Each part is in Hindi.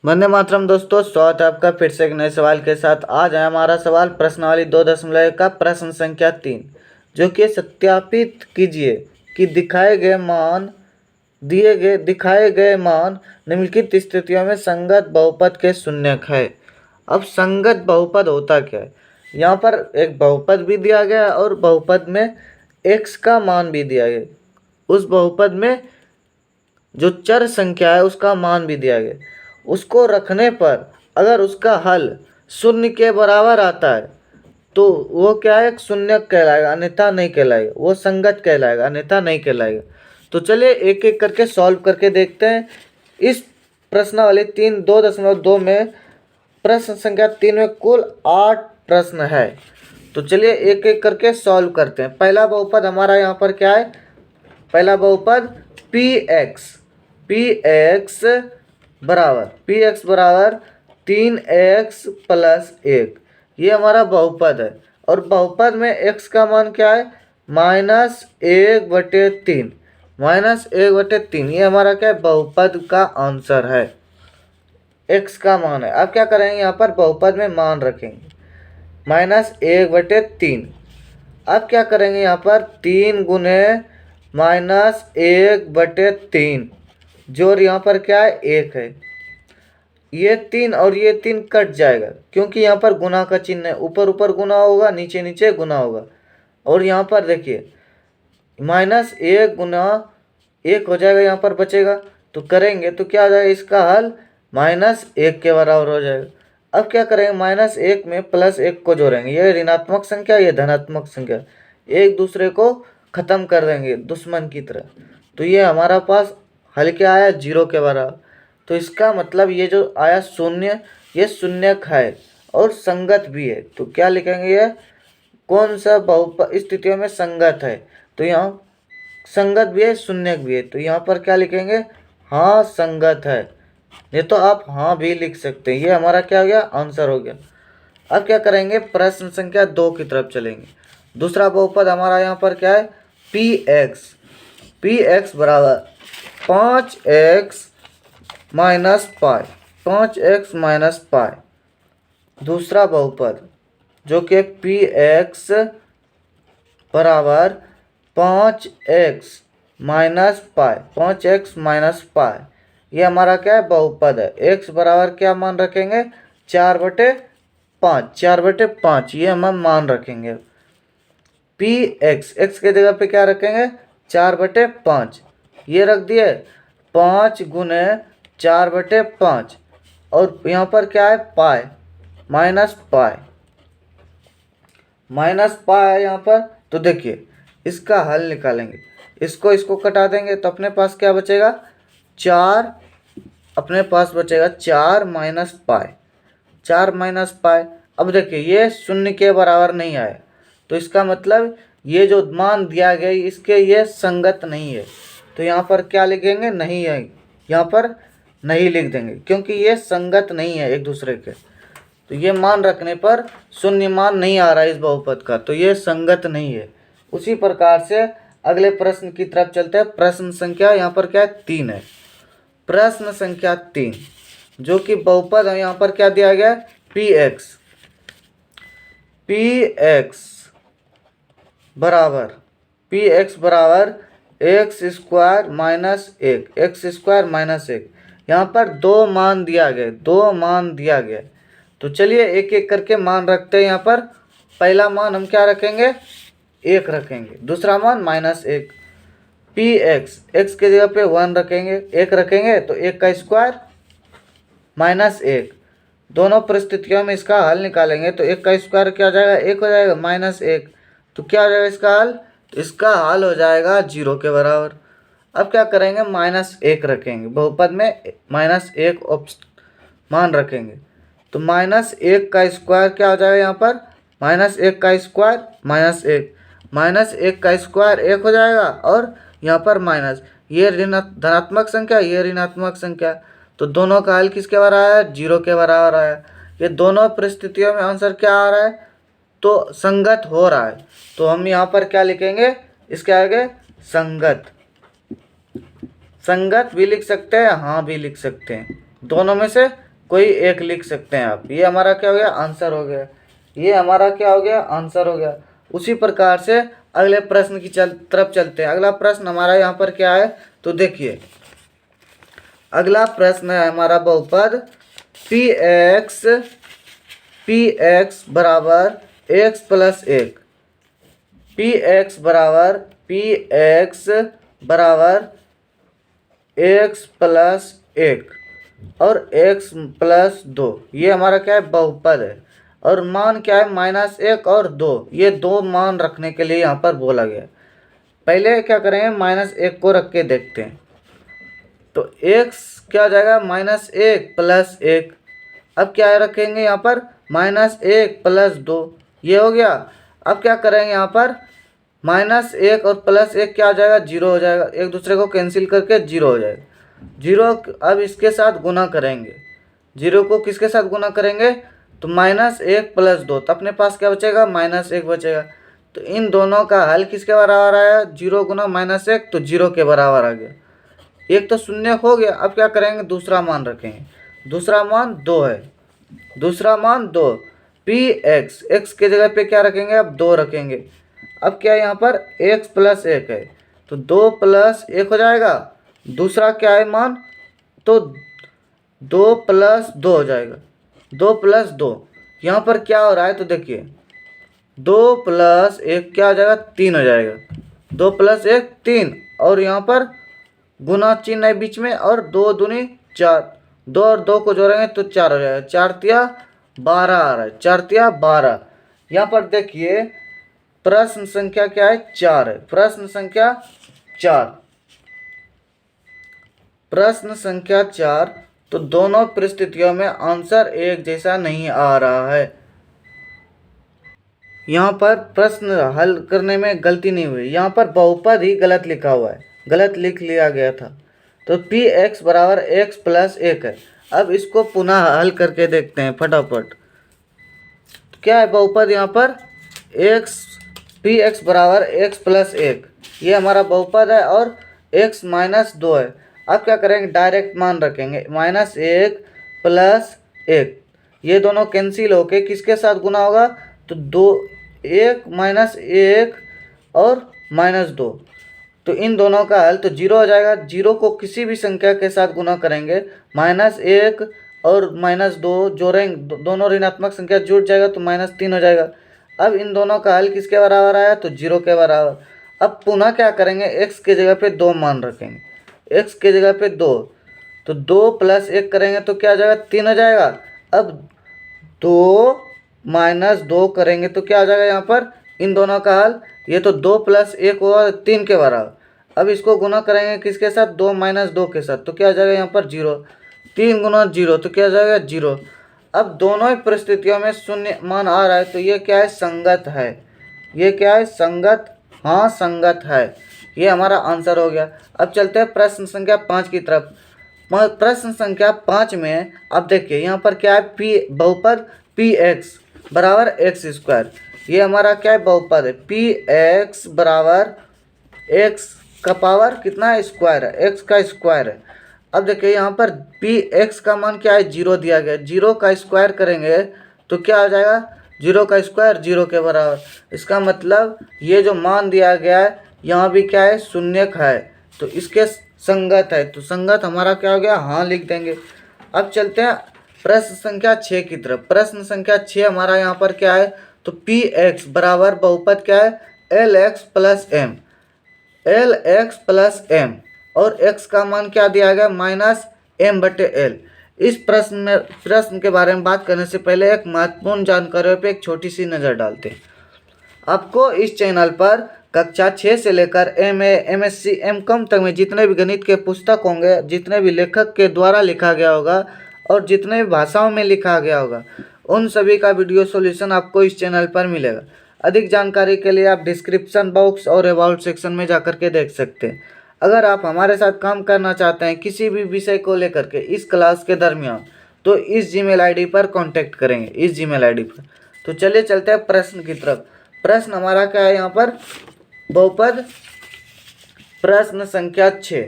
वंदे मातरम दोस्तों, स्वागत है आपका फिर से एक नए सवाल के साथ। आज है हमारा सवाल प्रश्नावली 2.1 का प्रश्न संख्या 3, जो कि सत्यापित कीजिए कि दिखाए गए मान निम्नलिखित स्थितियों में संगत बहुपद के शून्यक है। अब संगत बहुपद होता क्या है? यहाँ पर एक बहुपद भी दिया गया है और बहुपद में x का मान भी दिया गया। उस बहुपद में जो चर संख्या है उसका मान भी दिया गया। उसको रखने पर अगर उसका हल शून्य के बराबर आता है तो वो क्या है, शून्यक कहलाएगा, अन्यथा नहीं कहलाएगा। वो संगत कहलाएगा, अन्यथा नहीं कहलाएगा। तो चलिए एक एक करके सॉल्व करके देखते हैं। इस प्रश्नावली 2.2 में प्रश्न संख्या 3 में कुल 8 प्रश्न है। तो चलिए एक एक करके सॉल्व करते हैं। पहला बहुपद हमारा यहाँ पर क्या है? पहला बहुपद px बराबर 3x प्लस 1, ये हमारा बहुपद है। और बहुपद में x का मान क्या है? -1/3, -1/3, ये हमारा क्या है? बहुपद का आंसर है, x का मान है। अब क्या करेंगे, यहाँ पर बहुपद में मान रखेंगे -1/3। अब क्या करेंगे, यहाँ पर 3 गुने -1/3, जोड़ यहाँ पर क्या है? 1 है। ये 3 और ये 3 कट जाएगा, क्योंकि यहाँ पर गुना का चिन्ह है। ऊपर ऊपर गुना होगा, नीचे नीचे गुना होगा। और यहाँ पर देखिए -1 गुना 1 हो जाएगा, यहाँ पर बचेगा। तो करेंगे तो क्या आ जाएगा? इसका हल -1 के बराबर हो जाएगा। अब क्या करेंगे, -1 में +1 को जोड़ेंगे। ये ऋणात्मक संख्या, ये धनात्मक संख्या, एक दूसरे को खत्म कर देंगे दुश्मन की तरह। तो ये हमारा पास हल क्या आया? 0 के बराबर। तो इसका मतलब ये जो आया शून्य, ये शून्यक है और संगत भी है। तो क्या लिखेंगे, ये कौन सा बहुपद स्थितियों में संगत है? तो यहाँ संगत भी है, शून्यक भी है। तो यहाँ पर क्या लिखेंगे? हाँ, संगत है। ये तो आप हाँ भी लिख सकते हैं। ये हमारा क्या हो गया? आंसर हो गया। अब क्या करेंगे, प्रश्न संख्या 2 की तरफ चलेंगे। दूसरा बहुपद हमारा यहाँ पर क्या है? px बराबर 5x -पाई, 5x -पाई। दूसरा बहुपद जो कि px बराबर 5x -पाई, 5x -पाई, ये हमारा क्या है? बहुपद है। x बराबर क्या मान रखेंगे? 4/5, 4/5, ये हम मान रखेंगे। px, x के जगह पे क्या रखेंगे? 4/5, ये रख दिए। 5 गुने 4/5, और यहाँ पर क्या है? पाई, -पाई, -पाई यहाँ पर। तो देखिए इसका हल निकालेंगे, इसको कटा देंगे तो अपने पास क्या बचेगा? 4, अपने पास बचेगा 4 -पाई, 4 -पाई। अब देखिए ये शून्य के बराबर नहीं आया, तो इसका मतलब ये जो मान दिया गया इसके ये संगत नहीं है। तो यहाँ पर क्या लिखेंगे? नहीं है, यहाँ पर नहीं लिख देंगे, क्योंकि ये संगत नहीं है एक दूसरे के। तो ये मान रखने पर शून्य मान नहीं आ रहा है इस बहुपद का, तो ये संगत नहीं है। उसी प्रकार से अगले प्रश्न की तरफ चलते हैं। प्रश्न संख्या यहाँ पर क्या है? 3 है। प्रश्न संख्या 3, जो कि बहुपद है, यहाँ पर क्या दिया गया है? px बराबर x² -1, यहाँ पर दो मान दिया गया। तो चलिए एक एक करके मान रखते हैं। यहाँ पर पहला मान हम क्या रखेंगे? 1 रखेंगे। दूसरा मान -1। px, x के जगह पे 1 रखेंगे, 1 रखेंगे तो 1 का स्क्वायर -1। दोनों परिस्थितियों में इसका हल निकालेंगे तो 1 का स्क्वायर क्या हो जाएगा? 1 हो जाएगा, -1। तो क्या हो जाएगा इसका हल? तो इसका हल हो जाएगा 0 के बराबर। अब क्या करेंगे? -1 रखेंगे, बहुपद में -1 मान रखेंगे। तो -1 का स्क्वायर क्या हो जाएगा? यहाँ पर -1 का स्क्वायर -1 का स्क्वायर 1 हो जाएगा, और यहाँ पर माइनस, ये धनात्मक संख्या, ये ऋणात्मक संख्या। तो दोनों का हल किसके बराबर है? 0 के बराबर है। ये दोनों परिस्थितियों में आंसर क्या आ रहा है? तो संगत हो रहा है। तो हम यहाँ पर क्या लिखेंगे इसके आगे? संगत। संगत भी लिख सकते हैं, हाँ भी लिख सकते हैं, दोनों में से कोई एक लिख सकते हैं आप। ये हमारा क्या हो गया, आंसर हो गया। ये हमारा क्या हो गया, आंसर हो गया। उसी प्रकार से अगले प्रश्न की तरफ चलते हैं। अगला प्रश्न हमारा यहाँ पर क्या है, तो देखिए अगला प्रश्न है हमारा बहुपद पी एक्स बराबर एक्स प्लस एक। पी एक्स बराबर एक्स प्लस एक और एक्स प्लस दो। ये हमारा क्या है, बहुपद है। और मान क्या है, -1 और 2। ये दो मान रखने के लिए यहाँ पर बोला गया। पहले क्या करेंगे, -1 को रख के देखते हैं। तो x क्या हो जाएगा, -1 प्लस 1। अब क्या रखेंगे यहाँ पर, -1 प्लस 2। ये हो गया। अब क्या करेंगे यहाँ पर, -1 और +1 क्या हो जाएगा, 0 हो जाएगा। एक दूसरे को कैंसिल करके 0 हो जाएगा। 0 अब इसके साथ गुना करेंगे। 0 को किसके साथ गुना करेंगे, तो -1 प्लस 2। तो अपने पास क्या बचेगा, -1 बचेगा। तो इन दोनों का हल किसके बराबर आया, 0 गुना -1 तो 0 के बराबर आ गया। एक तो शून्य हो गया। अब क्या करेंगे, दूसरा मान रखेंगे। दूसरा मान 2 है। दूसरा मान 2, पी एक्स के जगह पे क्या रखेंगे, अब 2 रखेंगे। अब क्या है यहाँ पर, x प्लस 1 है तो 2 प्लस 1 हो जाएगा। दूसरा क्या है मान, तो 2 प्लस 2 हो जाएगा। 2 प्लस 2 यहाँ पर क्या हो रहा है, तो देखिए 2 प्लस 1 क्या हो जाएगा, 3 हो जाएगा। 2 प्लस 1 3, और यहाँ पर गुना चिन्ह है बीच में, और 2 दूनी 4। 2 और 2 को जोड़ेंगे तो 4 हो जाएगा। 4 तिया 12 आ रहा है, 4 तिया 12। यहाँ पर देखिए प्रश्न संख्या क्या है, 4 है। प्रश्न संख्या 4, प्रश्न संख्या 4। तो दोनों परिस्थितियों में आंसर एक जैसा नहीं आ रहा है। यहाँ पर प्रश्न हल करने में गलती नहीं हुई, यहाँ पर बहुपद ही गलत लिखा हुआ है, गलत लिख लिया गया था। तो पी एक्स बराबर एक्स प्लस 1 है। अब इसको पुनः हल करके देखते हैं फटाफट। क्या है बहुपद यहाँ पर, पी एक्स बराबर एक्स प्लस 1। ये हमारा बहुपद है और x -2 है। अब क्या करेंगे, डायरेक्ट मान रखेंगे, -1 प्लस 1। ये दोनों कैंसिल होके किसके साथ गुना होगा, तो 1 -1 और -2। तो इन दोनों का हल तो 0 हो जाएगा। 0 को किसी भी संख्या के साथ गुना करेंगे, -1 और -2 जोड़ेंगे, दोनों ऋणात्मक संख्या जुड़ जाएगा तो -3 हो जाएगा। अब इन दोनों का हल किसके बराबर आया, तो 0 के बराबर। अब पुनः क्या करेंगे, x के जगह पे 2 मान रखेंगे। x के जगह पे 2, तो 2 प्लस 1 करेंगे तो क्या हो जाएगा, 3 हो जाएगा। अब 2 - 2 करेंगे तो क्या हो जाएगा यहाँ पर, इन दोनों का हल, ये तो 2 प्लस 1 हुआ 3 के बराबर। अब इसको गुना करेंगे किसके साथ, 2 - 2 के साथ, तो क्या हो जाएगा यहाँ पर 0। 3 गुना 0 तो क्या हो जाएगा, 0। अब दोनों ही परिस्थितियों में शून्य मान आ रहा है, तो ये क्या है, संगत है। ये क्या है, संगत, हाँ संगत है। ये हमारा आंसर हो गया। अब चलते हैं प्रश्न संख्या 5 की तरफ। प्रश्न संख्या 5 में अब देखिए यहाँ पर क्या है, बहुपद पी एक्स बराबर एक्स स्क्वायर। ये हमारा क्या है, बहुपद है। पी एक्स बराबर एक्स का पावर कितना है, स्क्वायर है, एक्स का स्क्वायर है। अब देखिए यहाँ पर पी एक्स का मान क्या है, 0 दिया गया। 0 का स्क्वायर करेंगे तो क्या हो जाएगा, 0 का स्क्वायर 0 के बराबर। इसका मतलब ये जो मान दिया गया है यहाँ भी क्या है, शून्यक है, तो इसके संगत है। तो संगत हमारा क्या हो गया, हाँ लिख देंगे। अब चलते हैं प्रश्न संख्या 6 की तरफ। प्रश्न संख्या 6 हमारा यहाँ पर क्या है, तो पी एक्स बराबर बहुपद क्या है, l x plus m. L x plus m और x का मान क्या दिया गया, -m/l। इस प्रश्न के बारे में बात करने से पहले एक महत्वपूर्ण जानकारियों पे एक छोटी सी नज़र डालते हैं। आपको इस चैनल पर कक्षा 6 से लेकर MA, MSc, M.Com तक में जितने भी गणित के पुस्तक होंगे, जितने भी लेखक के द्वारा लिखा गया होगा और जितने भी भाषाओं में लिखा गया होगा, उन सभी का वीडियो सॉल्यूशन आपको इस चैनल पर मिलेगा। अधिक जानकारी के लिए आप डिस्क्रिप्शन बॉक्स और अबाउट सेक्शन में जाकर के देख सकते हैं। अगर आप हमारे साथ काम करना चाहते हैं किसी भी विषय को लेकर के इस क्लास के दरमियान, तो इस जीमेल आईडी पर कांटेक्ट करेंगे, इस जीमेल आईडी पर। तो चलिए चलते हैं प्रश्न की तरफ। प्रश्न हमारा क्या है यहाँ पर, बहुपद प्रश्न संख्या 6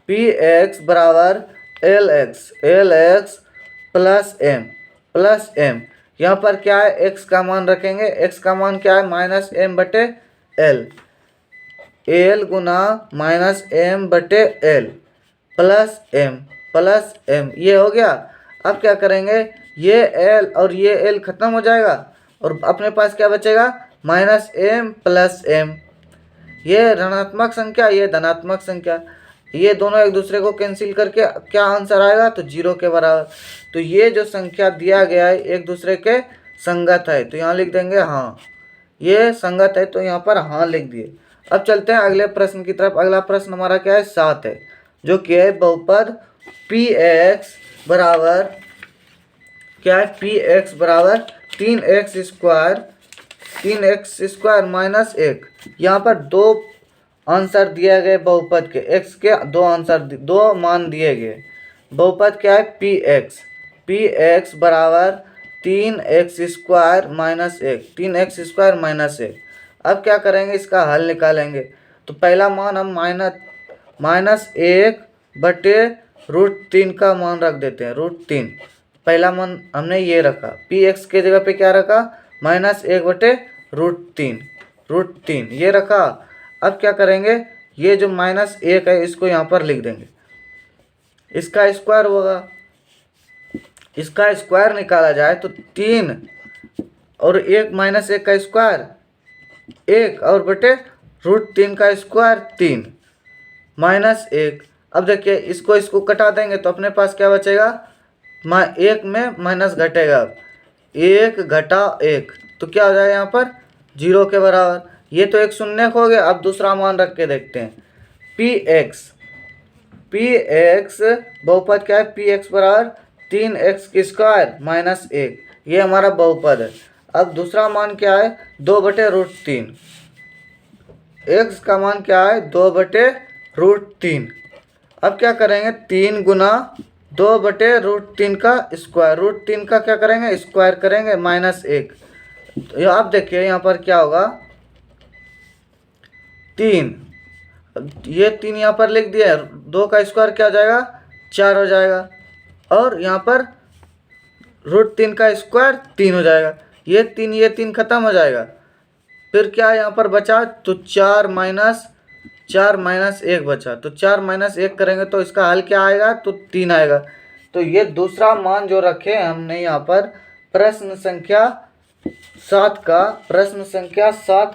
पी एक्स बराबर एल एक्स प्लस एम। यहाँ पर क्या है, एक्स का मान रखेंगे, एक्स का मान क्या है माइनस एम बटे एल, एल गुना माइनस एम बटे एल प्लस एम, ये हो गया। अब क्या करेंगे, ये एल और ये एल खत्म हो जाएगा और अपने पास क्या बचेगा माइनस एम प्लस एम। ये ऋणात्मक संख्या, ये धनात्मक संख्या, ये दोनों एक दूसरे को कैंसिल करके क्या आंसर आएगा, तो 0 के बराबर। तो ये जो संख्या दिया गया है एक दूसरे के संगत है, तो यहाँ लिख देंगे हाँ, ये संगत है, तो यहाँ पर हाँ लिख दिए। अब चलते हैं अगले प्रश्न की तरफ। अगला प्रश्न हमारा क्या है, 7 है, जो कि है बहुपद पी एक्स बराबर क्या है, पी एक्स बराबर 3x स्क्वायर माइनस 1। यहाँ पर दो आंसर दिए गए बहुपद के, x के दो आंसर, दो मान दिए गए। बहुपद क्या है, पी एक्स बराबर 3x square minus 1, 3x square minus 1। अब क्या करेंगे, इसका हल निकालेंगे। तो पहला मान हम माइनस 1 बटे √3 का मान रख देते हैं, √3। पहला मान हमने ये रखा, पी एक्स के जगह पे क्या रखा, माइनस 1 बटे √3 ये रखा। अब क्या करेंगे, ये जो माइनस 1 है इसको यहाँ पर लिख देंगे, इसका स्क्वायर होगा, इसका स्क्वायर निकाला जाए तो 3 और 1 माइनस 1 का स्क्वायर 1 और बटे √3 का स्क्वायर 3 माइनस 1। अब देखिए इसको कटा देंगे तो अपने पास क्या बचेगा, 1 में माइनस घटेगा, 1 घटा 1 तो क्या हो जाएगा यहाँ पर 0 के बराबर। ये तो एक शून्य हो गया। अब दूसरा मान रख के देखते हैं, पी एक्स बहुपद क्या है, पी एक्स बराबर 3x स्क्वायर माइनस 1, ये हमारा बहुपद है। अब दूसरा मान क्या है, 2 बटे √3, एक्स का मान क्या है 2 बटे √3। अब क्या करेंगे, 3 गुना 2 बटे √3 का स्क्वायर, √3 का क्या करेंगे स्क्वायर करेंगे माइनस 1। तो आप देखिए यहाँ पर क्या होगा, 3, ये 3 यहाँ पर लिख दिया, 2 का स्क्वायर क्या हो जाएगा 4 हो जाएगा, और यहाँ पर √3 का स्क्वायर 3 हो जाएगा। ये 3 खत्म हो जाएगा, फिर क्या यहाँ पर बचा, तो 4 माइनस 1 बचा, तो 4 माइनस 1 करेंगे तो इसका हल क्या आएगा, तो 3 आएगा। तो ये दूसरा मान जो रखे हमने यहाँ पर प्रश्न संख्या 7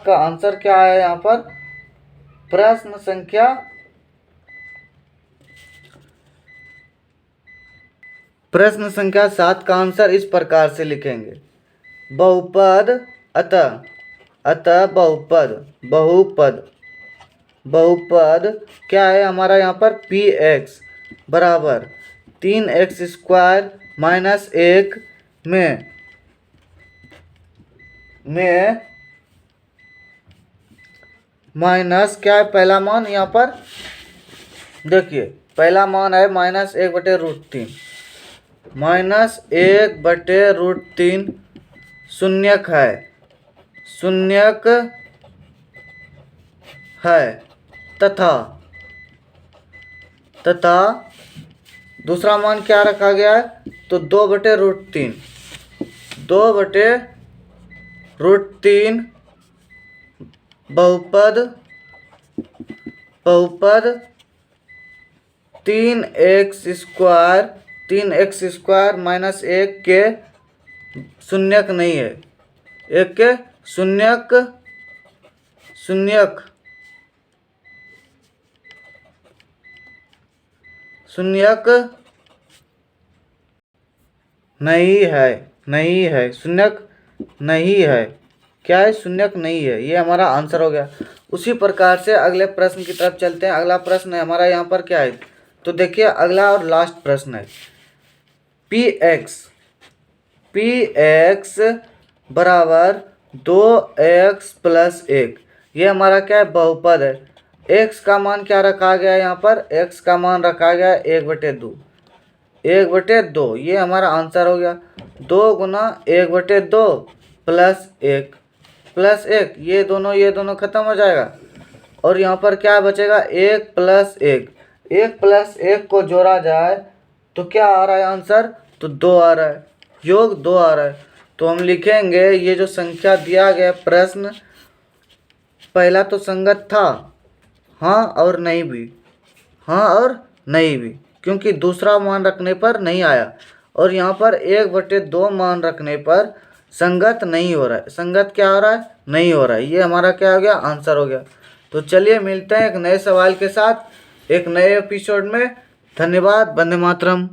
का आंसर क्या है, यहाँ पर प्रश्न संख्या 7 का आंसर इस प्रकार से लिखेंगे, बहुपद अतः बहुपद क्या है हमारा यहाँ पर, पी एक्स बराबर 3x स्क्वायर माइनस 1 में माइनस क्या है, पहला मान यहाँ पर देखिए, पहला मान है माइनस 1 बटे √3, माइनस 1 बटे √3 शून्यक है तथा दूसरा मान क्या रखा गया है, तो 2 बटे √3 बहुपद 3x स्क्वायर माइनस 1 के शून्यक नहीं है, एक के शून्यक नहीं है, क्या है, शून्यक नहीं है, ये हमारा आंसर हो गया। उसी प्रकार से अगले प्रश्न की तरफ चलते हैं। अगला प्रश्न है हमारा यहाँ पर क्या है, तो देखिए अगला और लास्ट प्रश्न है, पी एक्स बराबर 2x प्लस 1, ये हमारा क्या है, बहुपद है। x का मान क्या रखा गया है, यहाँ पर x का मान रखा गया है 1/2, ये हमारा आंसर हो गया। 2 गुना 1/2 प्लस 1, ये दोनों खत्म हो जाएगा, और यहाँ पर क्या बचेगा 1 प्लस 1 को जोड़ा जाए तो क्या आ रहा है आंसर, तो 2 आ रहा है, योग 2 आ रहा है। तो हम लिखेंगे ये जो संख्या दिया गया प्रश्न, पहला तो संगत था, हाँ और नहीं भी, हाँ और नहीं भी, क्योंकि दूसरा मान रखने पर नहीं आया, और यहाँ पर 1/2 मान रखने पर संगत नहीं हो रहा है। संगत क्या हो रहा है, नहीं हो रहा है। ये हमारा क्या हो गया, आंसर हो गया। तो चलिए मिलते हैं एक नए सवाल के साथ एक नए एपिसोड में। धन्यवाद। वंदे मातरम।